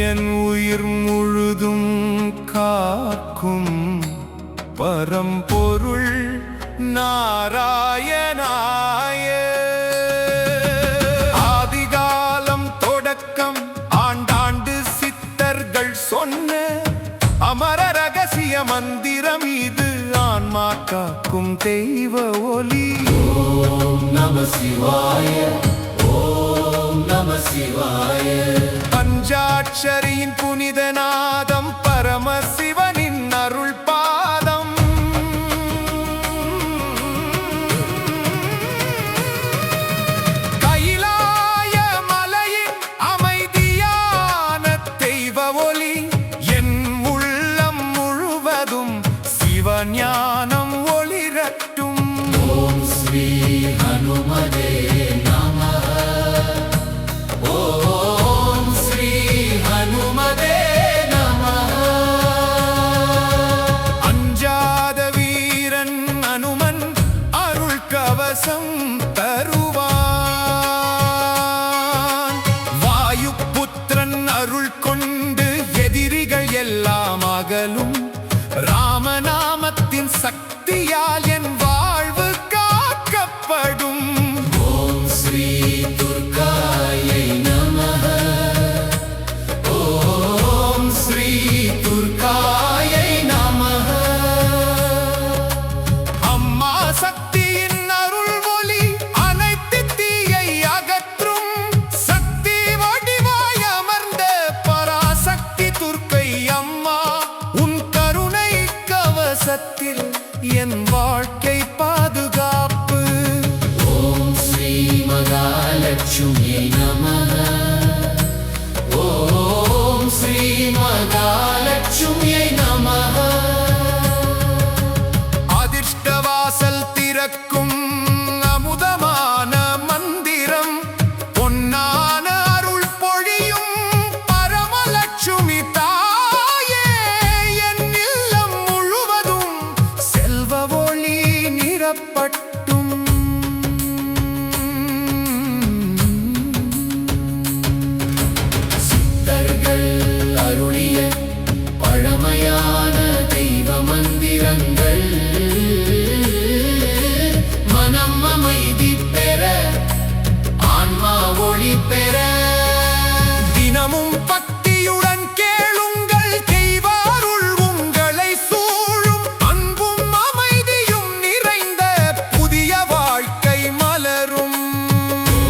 என் உயிர் முழுதும் காக்கும் பரம்பொருள் நாராயணாய. ஆதிகாலம் தொடக்கம் ஆண்டாண்டு சித்தர்கள் சொன்ன அமர ரகசிய மந்திரம் இது. ஆன்மா காக்கும் தெய்வ ஒலி. ஓம் நம சிவாய, ஓம் நம சிவாய. பஞ்சாட்சரியின் புனித நாதம் பரமசிவனின் அருள் பாதம். கைலாய மலையின் அமைதியான தெய்வ ஒலி. என் உள்ளம் முழுவதும் சிவஞானம் ஒளிரட்டும். ஓம் ஸ்ரீ ஹனுமதே நமஹ. ஓம் ஸ்ரீ ஹனுமதே நமஹ. அஞ்சாத வீரன் அனுமன் அருள் கவசம் தருவான். வாயு புத்திரன் அருள் கொண்டு எதிரிகள் எல்லாம் அகலும். ராமநாமத்தின் சக்தியால் என் வாழ்வு காக்கப்படும். ஓம் ஸ்ரீ துர்காயை நமஹ. ஓம் ஸ்ரீ துர்காயை நமஹ. அம்மா சக்தியின் அருள் ஒளி அனைத்து தீயை அகற்றும். சக்தி வடிவாய் அமர்ந்த பராசக்தி துர்க்கை அம்மா, உன் கருணை கவசத்தில் என் வாழ்க்கை பாதுகாப்பு. ஓம் ஸ்ரீ மகாலட்சுமியை நமஹ. ஓம் ஸ்ரீ மகாலட்சுமியை நமஹ. அதிர்ஷ்டவாசல் திறக்கும் அமுதமான மந்திரம். பொன்னான அருள் பொழியும் பரமலட்சுமி தாயே, என் இல்லம் முழுவதும் செல்வ ஒளி நிரப்பட்டும். சித்தர்கள் அருளிய பழமையான தெய்வ மந்திரங்கள் மனம் அமைதி பெற, ஆன்மா ஒளி பெற. தினமும் பக்தியுடன் கேளுங்கள், தெய்வாருள் உங்களை சூழும். அன்பும் அமைதியும் நிறைந்த புதிய வாழ்க்கை மலரும்.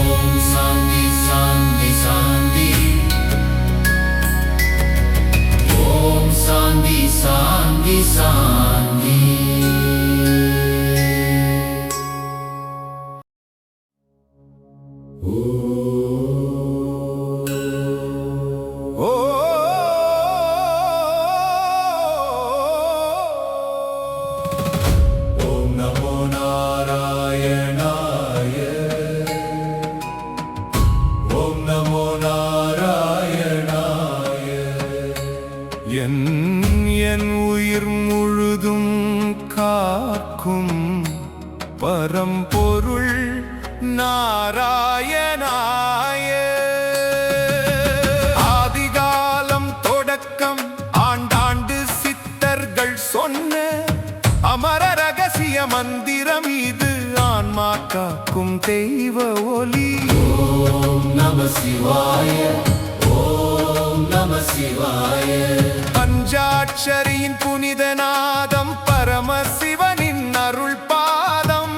ஓம் சாந்தி சாந்தி சாந்தி. ஓம் சாந்தி சாந்தி சாந்தி. ஓ ஓம் நமோ நாராயணாய. ஓம் நமோ நாராயணாய. என் உயிர் முழுதும் காக்கும் பரம்பொருள் நாராயணாய. ஆதிகாலம் தொடக்கம் ஆண்டாண்டு சித்தர்கள் சொன்ன அமர ரகசிய மந்திரம் இது. ஆன்மா காக்கும் தெய்வ ஒலி. ஓம் நம சிவாய, ஓம் நம சிவாய. பஞ்சாட்சரியின் புனித நாதம் பரமசிவனின் அருள் பாதம்.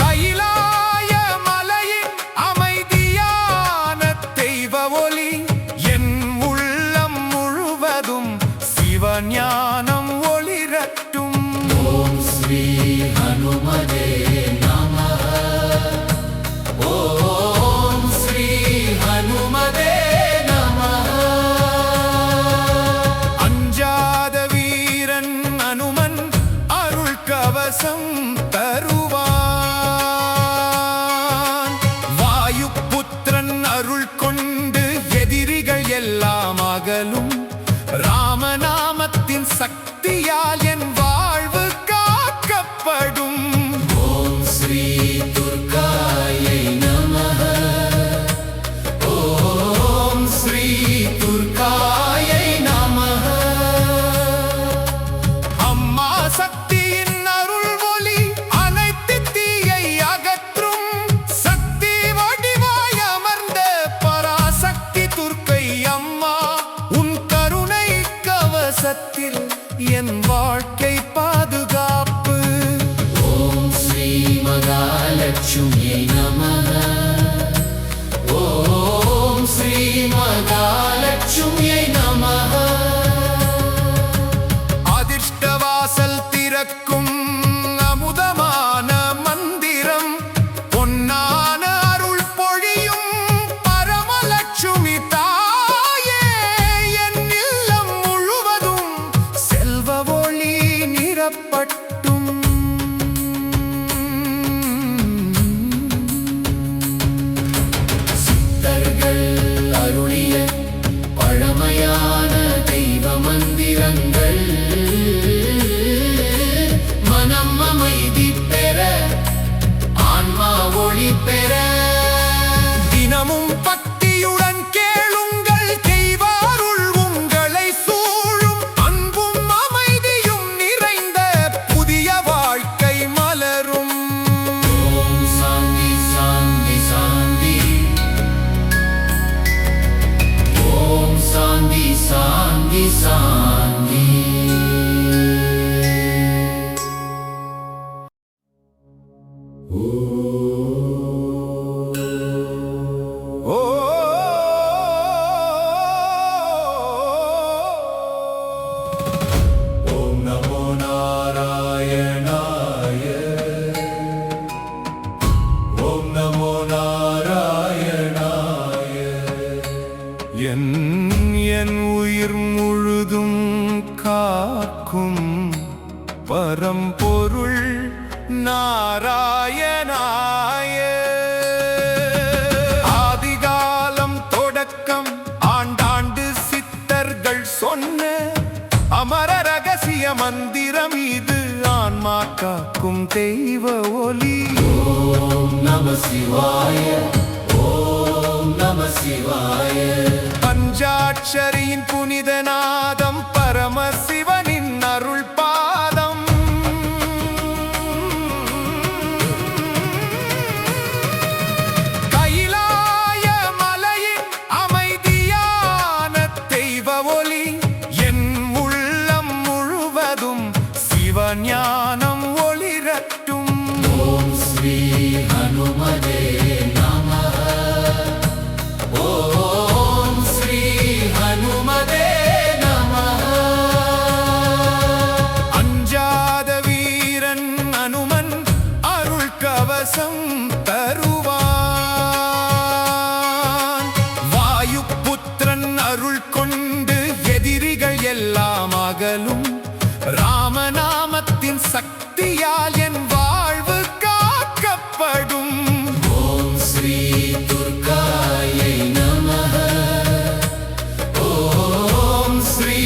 கைலாய மலையின் அமைதியான தெய்வ ஒலி. என் உள்ளம் முழுவதும் சிவஞானம் ஒளிரட்டும். ஓம் ஸ்ரீ ஹனுமதே நமஹ. ஓம் ஸ்ரீ ஹனுமதே நமஹ. அஞ்சாத வீரன் ராமநாமத்தின் சக்தியால் என் வாழ்வு காக்கப்படும். ஓம் ஸ்ரீ துர்காயை நமஹ. ஓம் ஸ்ரீ துர்காயை நமஹ. அம்மா சக்தியின் அருள் ஒளி அனைத்து தீயை அகற்றும். சக்தி வடிவாய் அமர்ந்த பராசக்தி துர்க்கை அம்மா, உன் கருணை கவசத்தில் என் வாழ்க்கை பாதுகாப்பு. ஓம் ஸ்ரீ மகாலட்சுமியை நமஹ. ஓம் ஸ்ரீ மகாலட்சுமியை நமஹ. அதிர்ஷ்டவாசல் திறக்கும் அமுதமான மந்திரம், பொன்னான அருள் பொழியும் பரமலட்சுமி தாயே, என் இல்லம் முழுவதும் செல்வ ஒளி நிரப்பட்டும். சித்தர்கள் அருளிய பழமையான தெய்வ மந்திரங்கள் மனம் அமைதி பெற, ஆன்மா ஒளி பெற. தினமும் பக்தியுடன் கேளுங்கள், தெய்வ அருள் உங்களை சூழும். அன்பும் அமைதியும் நிறைந்த புதிய வாழ்க்கை மலரும். ஓம் சாந்தி சாந்தி சாந்தி. ஓம் சாந்தி சாந்தி சாந்தி. ஓ ஓம் நமோ நாராயணாய. ஓம் நமோ நாராயணாய. என் உயிர் முழுதும் காக்கும் பரம்பொருள் நாராயணாய. ஆதிகாலம் தொடக்கம் ஆண்டாண்டு சித்தர்கள் சொன்ன அமர ரகசிய மந்திரம் இது. ஆன்மா காக்கும் தெய்வ ஒலி. ஓம் நம சிவாய. ஓம் நம சிவாய. பஞ்சாட்சரியின் புனிதநாதம், பரமசிவனின் அருள் பாதம். கைலாய மலையின் அமைதியான தெய்வ ஒலி, என் உள்ளம் முழுவதும் சிவஞானம் ஒளிரட்டும். ஓம் ஸ்ரீ ஹனுமதே நமஹ. ஓம் ஸ்ரீ ஹனுமதே நமஹ. அஞ்சாத வீரன் அனுமன் அருள் கவசம் தருவான். வாயு புத்திரன் அருள் கொண்டு எதிரிகள் எல்லாம் அகலும். ராமநாமத்தின் சக்தியால் என் வாழ்வு காக்கப்படும். ஓம் ஸ்ரீ துர்காயை நமஹ. ஓம் ஸ்ரீ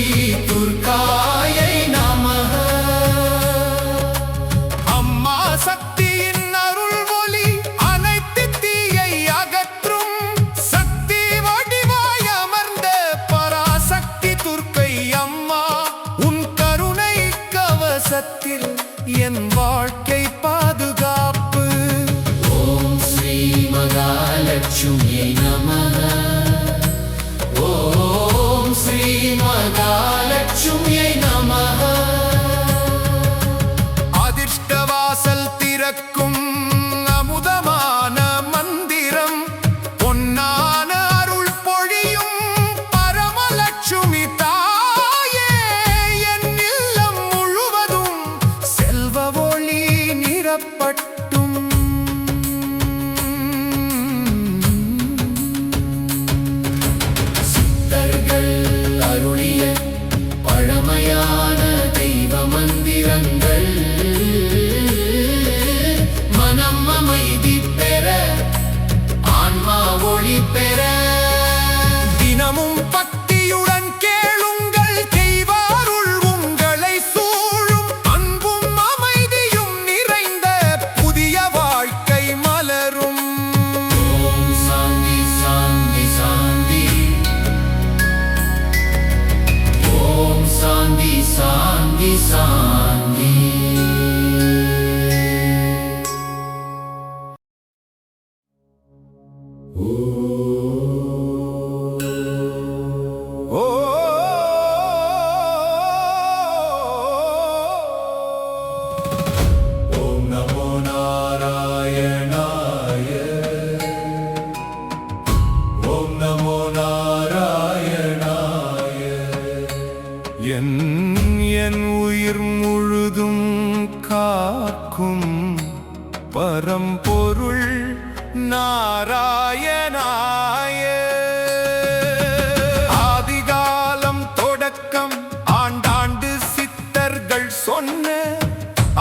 துர்காயை நமஹ. அம்மா சக்தியின் அருள் ஒளி அனைத்து தீயை அகற்றும். சக்தி வடிவாய் அமர்ந்த பராசக்தி துர்க்கை அம்மா, உன் கருணை கவசத்தில் என் வாழ்க்கை பாதுகாப்பு. ஓம் ஸ்ரீ மகாலட்சுமியை நமஹ. ஓம் ஸ்ரீ மகாலட்சுமியை நமஹ. அதிர்ஷ்டவாசல் திறக்கும் அமுதமான மந்திரம், பொன்னான அருள் பொழியும் பரமலட்சுமி தாயே, என் இல்லம் முழுவதும் செல்வ ஒளி நிரப்பட்டும். சித்தர்கள் அருளிய சாந்தி சாந்தி. ஓ ஓம் நமோ நாராயணாய. ஓம் நமோ நாராயணாய. என் உயிர் முழுதும் காக்கும் பரம்பொருள் நாராயணாய. ஆதிகாலம் தொடக்கம் ஆண்டாண்டு சித்தர்கள் சொன்ன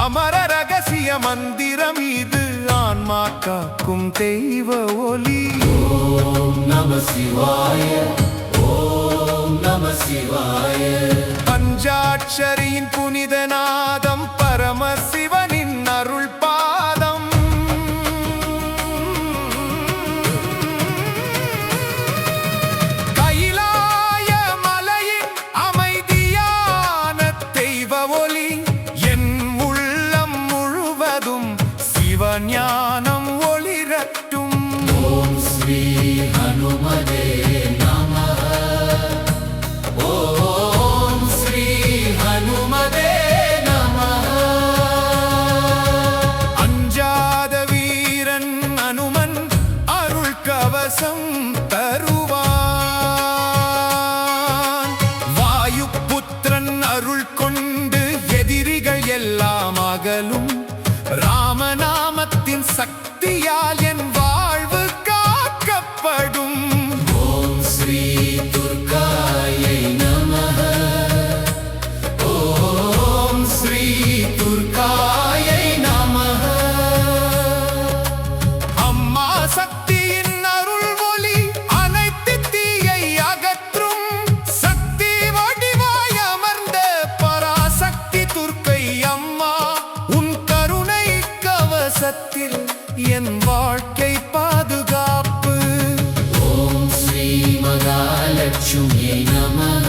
அமர ரகசிய மந்திரம் இது. ஆன்மா காக்கும் தெய்வ ஒலி. ஓம் நம சிவாய. ஓம் நம சிவாய. பஞ்சாட்சரியின் புனித நாதம் பரமசிவனின் அருள் பாதம். கைலாய மலையின் அமைதியான தெய்வ ஒலி. என் உள்ளம் முழுவதும் சிவஞானம் ஒளிரட்டும். ஓம் ஸ்ரீ ஹனுமதே நமः. ஓம் ஸ்ரீ ஹனுமதே நமः. அஞ்சாத வீரன் அனுமன் அருள் கவசம் தருவான். வாயு புத்திரன் அருள் கொண்டு எதிரிகள் எல்லாம் அகலும். ராமநாமத்தின் சக்தியால் என் வாழ்வு காக்கப்படும். ஓம் ஸ்ரீ துர்காயை நமः. ஓம் ஸ்ரீ துர்காயை நமः. அம்மா சக்தியின் அருள் ஒளி அனைத்து தீயை அகற்றும். சக்தி வடிவாய் அமர்ந்த பராசக்தி துர்க்கை அம்மா. உன் கருணை கவசத்தில் என் வாழ்க்கை பாதுகாப்பு. ஓம் ஸ்ரீ மகாலட்சுமியை நமः.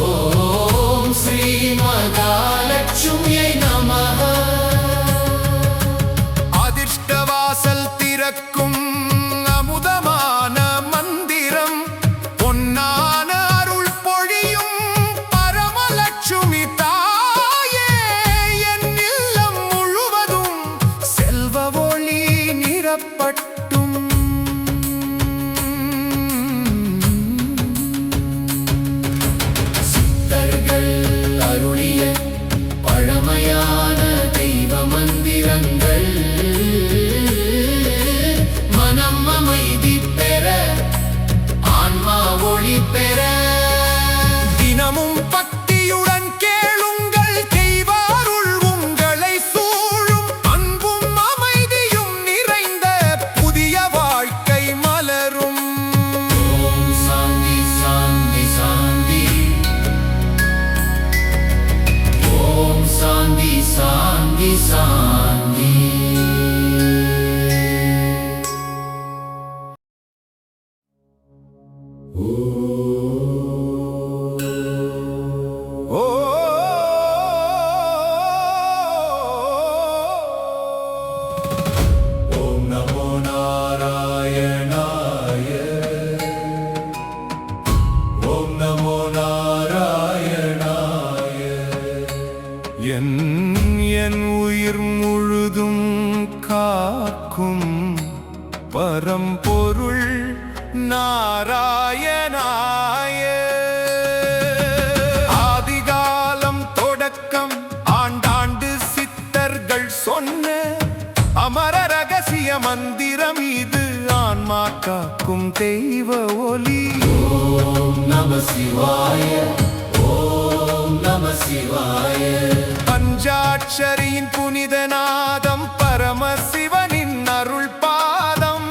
ஓம் ஸ்ரீ மகாலட்சுமியை நமः. அதிர்ஷ்டவாசல் திறக்கும் அமுதமான மந்திரம். பொன்னான அருள் பொழியும் பரமலட்சுமி தாயே. என் இல்லம் முழுவதும் செல்வ ஒளி நிரப்பட்டும். சித்தர்கள் அருளிய பழமையான தெய்வ மந்திரங்கள் மனம் அமைதி பெற, ஆன்மா ஒளி பெற. தினமும் பக்தியுடன் கேளுங்கள். தெய்வ அருள் உங்களை சூழும். அன்பும் அமைதியும் நிறைந்த புதிய வாழ்க்கை மலரும். ஓம் சாந்தி சாந்தி சாந்தி. ஓம் சாந்தி சாந்தி சாந்தி. ஓ ஓம் நமோ நாராயணாய. ஓம் நமோ நாராயணாய. என் உயிர் முழுதும் காக்கும் பரம்பொருள் நாராயணாய. ஆதிகாலம் தொடக்கம் ஆண்டாண்டு சித்தர்கள் சொன்ன அமர ரகசிய மந்திரம் இது. ஆன்மா காக்கும் தெய்வ ஒலி. ஓம் நம சிவாய. ஓம் நம சிவாய. பஞ்சாட்சரியின் புனித நாதம் பரமசிவனின் அருள் பாதம்.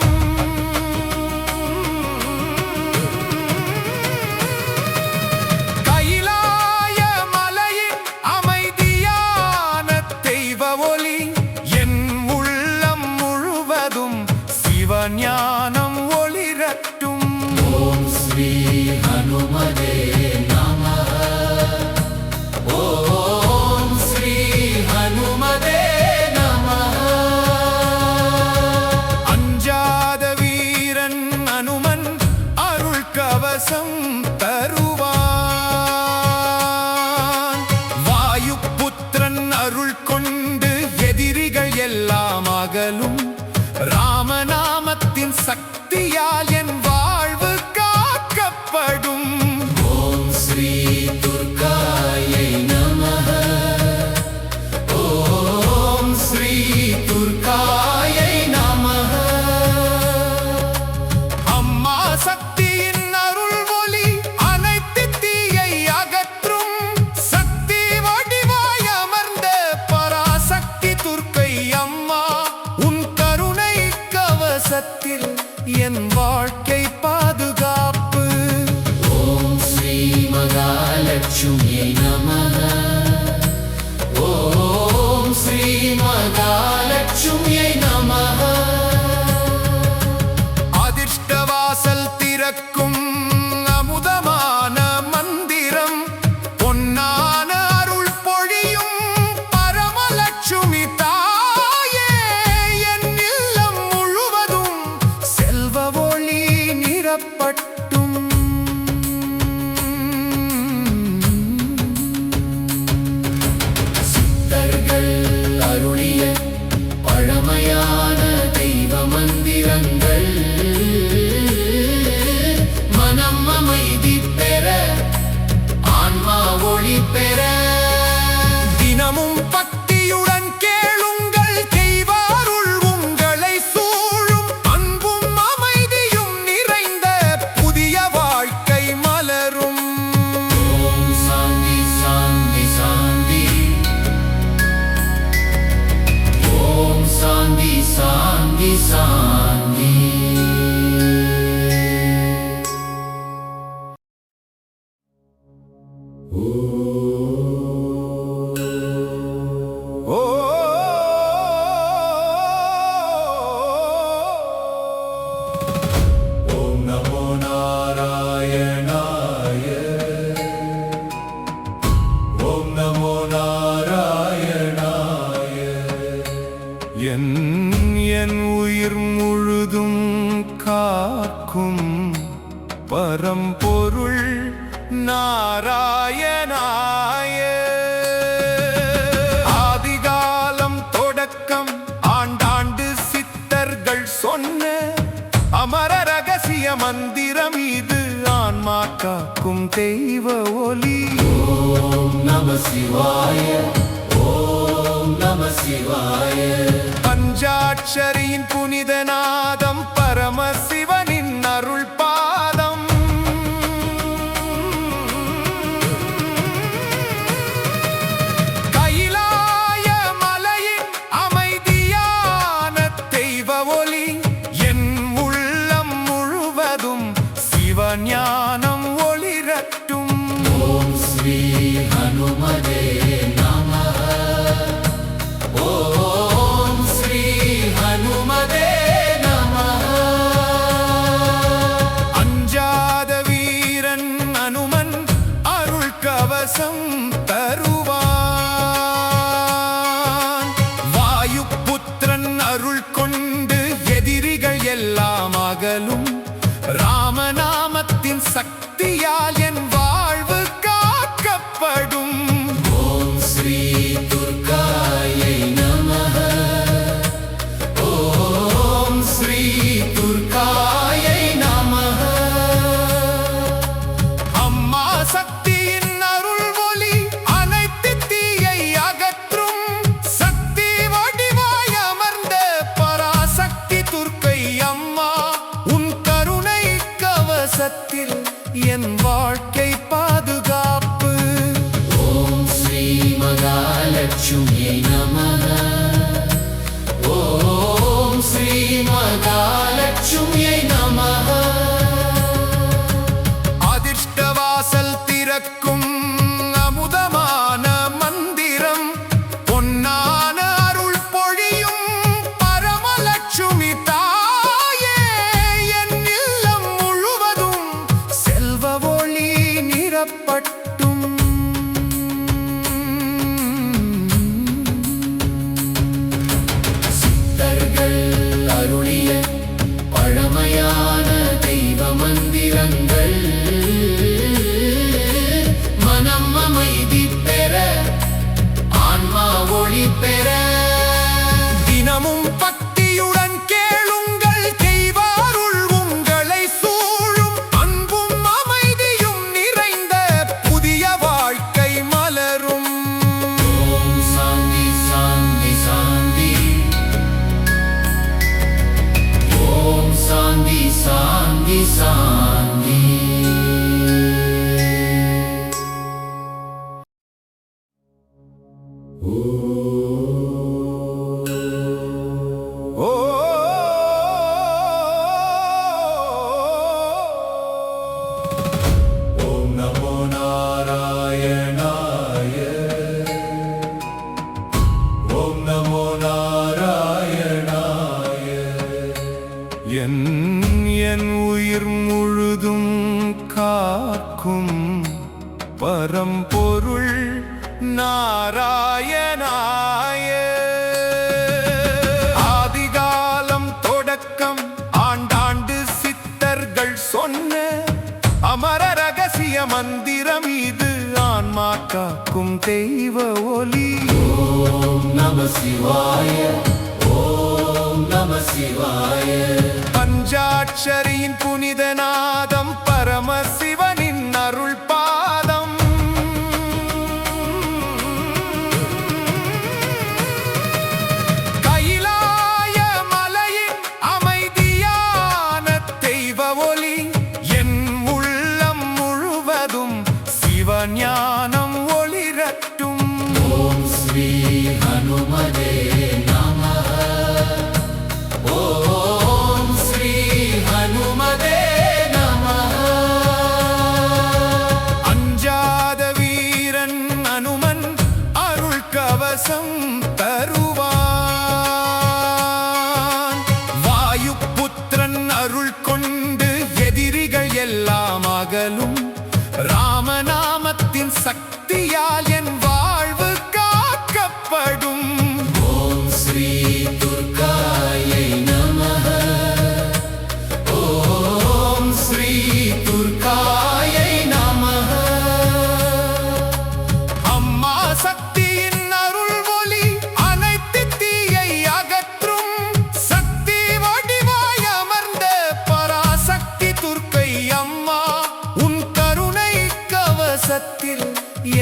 கைலாய மலையின் அமைதியான தெய்வ ஒலி. என் உள்ளம் முழுவதும் சிவஞானம் ஒளிரட்டும். ஓம் ஸ்ரீ ஹனுமதே நமः. महालक्ष्म्यै नमः ॐ श्री महालक्ष्म्यै नमः அதிர்ஷ்டவாசல் திறக்கும் அமுதமான மந்திரம் பொன்னான அருள் பொழியும் பரமலட்சுமி தாயே என் இல்லம் முழுவதும் செல்வ ஒளி நிரப்பட்டும் சித்தர்கள் அருளிய பழமையான தெய்வ மந்திரங்கள் மனம் அமைதி பெற ஆன்மா ஒளி பெற தினமும் பக்தியுடன் கேளுங்கள் தெய்வாருள் உங்களை சூழும் அன்பும் அமைதியும் நிறைந்த புதிய வாழ்க்கை மலரும் ஓம் சாந்தி சாந்தி சாந்தி ஓம் சாந்தி சாந்தி சாந்தி ஓ ஓம் நமோ நாராயணாய ஓம் நமோ நாராயணாய என் உயிர் முழுதும் காக்கும் பரம்பொருள் நாராயணாய ஆதிகாலம் தொடக்கம் ஆண்டாண்டு சித்தர்கள் சொன்ன அமர ரகசிய மந்திரம் இது ஆன்மா காக்கும் தெய்வ ஒலி ஓம் நம சிவாய ஓம் நம சிவாய பஞ்சாட்சரியின் புனித நாதம் பரமசிவனின் அருள் பாதம் கைலாய மலையின் அமைதியான தெய்வ ஒலி என் உள்ளம் முழுவதும் சிவஞானம் ஒளிரட்டும் ஓம் ஸ்ரீ ஹனுமதே நமः ஓம் ஸ்ரீ ஹனுமதே நமः அஞ்சாத வீரன் அனுமன் அருள் கவசம் தருவான் வாயு புத்திரன் அருள் கொண்டு எதிரிகள் எல்லாம் அகலும் ராமநாமத்தின் சக்தியால் என் வாழ்வு காக்கப்படும் ஓம் ஸ்ரீ துர்காயை நமः ஓம் ஸ்ரீ துர்காயை நமः அம்மா சக்தியின் அருள் ஒளி அனைத்து தீயை அகற்றும் சக்தி வடிவாய் அமர்ந்த பராசக்தி துர்க்கை அம்மா உன் கருணை கவசத்தில் என் வாழ்க்கை பாதுகாப்பு ஓம் ஸ்ரீ மகாலட்சுமியை நமः ஓம் ஸ்ரீ மகாலட்சுமியை நமः அதிர்ஷ்டவாசல் திறக்கும் அமுதமான மந்திரம் பொன்னான அருள் பொழியும் பரமலட்சுமி தாயே என் இல்லம் முழுவதும் செல்வ ஒளி நிரப்பட்டும் சித்தர்கள் அருளிய பழமையான தெய்வ மந்திரங்கள் மனம் அமைதி பெற ஆன்மா ஒளி பெற தினமும் பக்தியுடன் கேளுங்கள் தெய்வாருள் உங்களை சூழும் அன்பும் அமைதியும் நிறைந்த புதிய வாழ்க்கை மலரும் ஓம் சாந்தி சாந்தி சாந்தி ஓம் சாந்தி சாந்தி சாந்தி பரம்பொருள் நாராயணாய. ஆதிகாலம் தொடக்கம் ஆண்டாண்டு சித்தர்கள் சொன்ன அமர ரகசிய மந்திரம் இது. ஆன்மா காக்கும் தெய்வ ஒலி. ஓம் நம சிவாய, ஓம் நம சிவாய. பஞ்சாட்சரியின் புனித நாதம் பரமசிவனின் அருள் பாதம். கைலாய மலையின் அமைதியான தெய்வ ஒலி. என் உள்ளம் முழுவதும் சிவஞானம் ஒளிரட்டும். ஓம் ஸ்ரீ ஹனுமதே நமः. ஓம் ஸ்ரீ ஹனுமதே நமः. அஞ்சாத வீரன் அனுமன் அருள் கவசம் தருவான். வாயு புத்திரன் அருள் கொண்டு எதிரிகள் எல்லாம் அகலும். ராமநாமத்தின் சக்தியால் என் வாழ்வு காக்கப்படும். ஓம் ஸ்ரீ துர்காயை நமः. ஓம் ஸ்ரீ துர்காயை நமः. அம்மா சக்தியின் அருள் ஒளி அனைத்து தீயை அகற்றும். சக்தி வடிவாய் அமர்ந்த பராசக்தி துர்க்கை அம்மா, உன் கருணை கவசத்தில்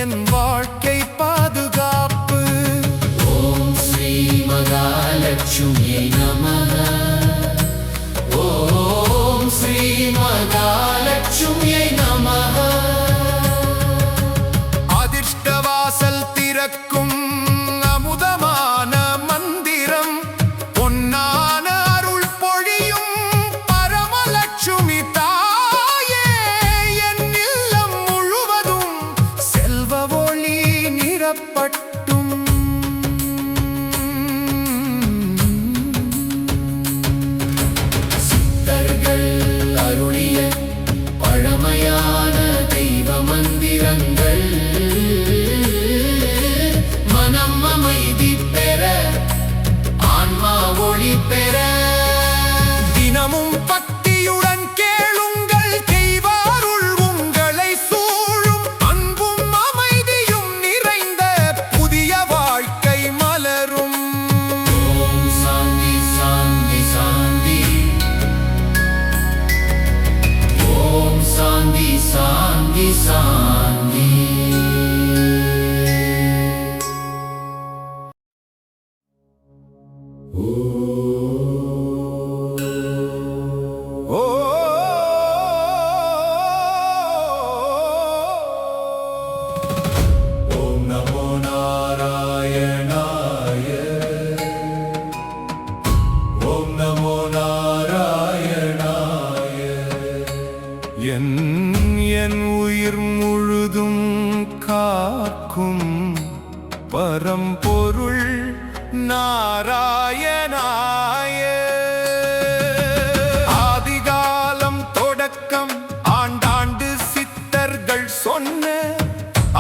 என் வாழ்க்கை பாதுகாப்பு. ஓம் ஸ்ரீ மகாலட்சுமியை நமः. ஓம் ஸ்ரீ மகாலட்சுமியை நமः. அதிர்ஷ்டவாசல் திறக்கும் அமுதமான மந்திரம். பொன்னான அருள் பொழியும் பரமலட்சுமி தாயே, என் இல்லம் முழுவதும் செல்வ ஒளி நிரப்பட்டும். சித்தர்கள் அருளிய பழமையான தெய்வ மந்திரங்கள் மனம் அமைதி பெற, ஆன்மா ஒளி பெற. தினமும் பக்தியுடன் கேளுங்கள், தெய்வ அருள் உங்களை சூழும். அன்பும் அமைதியும் நிறைந்த புதிய வாழ்க்கை மலரும். ஓம் சாந்தி சாந்தி சாந்தி. ஓம் சாந்தி சாந்தி சாந்தி. ஓ ஓம் நமோ நாராயணாய. ஓம் நமோ நாராயணாய. என் உயிர் முழுதும் காக்கும் பரம்பொருள் நாராயணாய. ஆதிகாலம் தொடக்கம் ஆண்டாண்டு சித்தர்கள் சொன்ன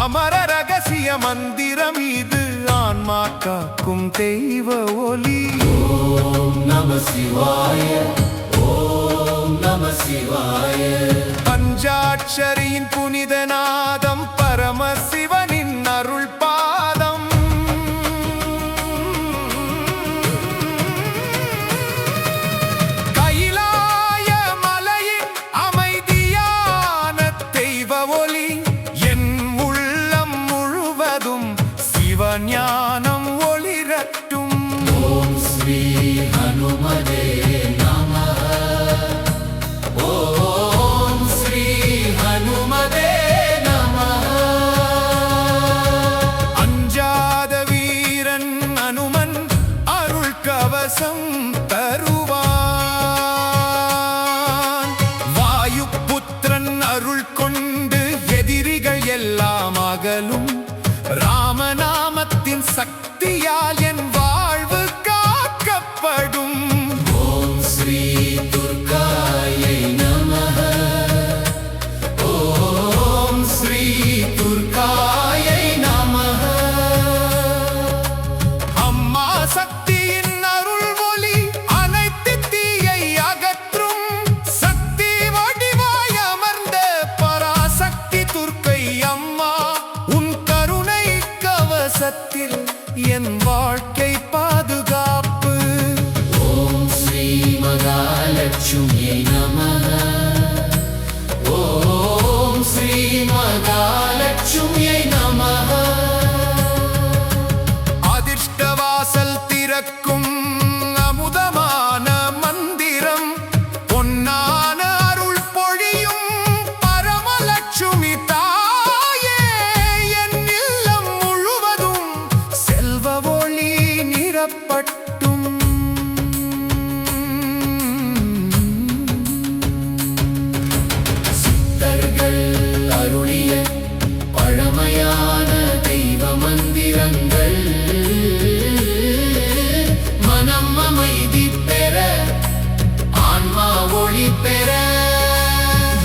அமர ரகசிய மந்திரம் இது. ஆன்மா காக்கும் தெய்வ ஒலி. ஓம் நம சிவாய, ஓம் நம சிவாய. பஞ்சாட்சரியின் புனித நாதம் பரமசிவனின் அருள் பாதம். கைலாய மலையின் அமைதியான தெய்வ ஒலி. என் உள்ளம் முழுவதும் சிவஞானம் ஒளிரட்டும். ஓம் ஸ்ரீ ஹனுமதே நமः. ஓம் ஸ்ரீ ஹனுமதே நமः. அஞ்சாத வீரன் அனுமன் அருள் கவசம் தருவான். வாயு புத்திரன் அருள் கொண்டு எதிரிகள் எல்லாம் அகலும். ராமநாமத்தின் சக்தியால் என் வாழ்வு காக்கப்படும். ஓம் ஸ்ரீ துர்காயை நமः. ஓம் ஸ்ரீ துர்காயை கவசத்தில் என் வாழ்க்கை பாதுகாப்பு. ஓம் ஸ்ரீ மகாலட்சுமியை நமः. ஓம் ஸ்ரீ மகாலட்சுமியை நமः. அதிர்ஷ்டவாசல் திறக்கும் அமுதமான மந்திரம், பொன்னான அருள் பொழியும் பரமலட்சுமி தாயே, என் இல்லம் முழுவதும் செல்வ ஒளி நிரப்பட்டும். சித்தர்கள் அருளிய பழமையான தெய்வ மந்திரங்கள் மனம் அமைதி பெற, ஆன்மா ஒளி பெற.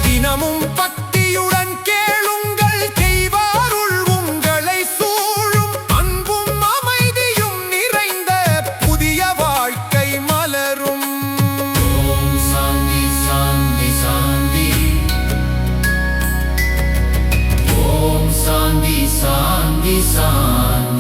தினமும் பக்தியுடன் கேளுங்கள், தெய்வாருள் உங்களை சூழும். அன்பும் அமைதியும் நிறைந்த புதிய வாழ்க்கை மலரும். ஓம் சாந்தி சாந்தி சாந்தி. ஓம் சாந்தி சாந்தி சாந்தி.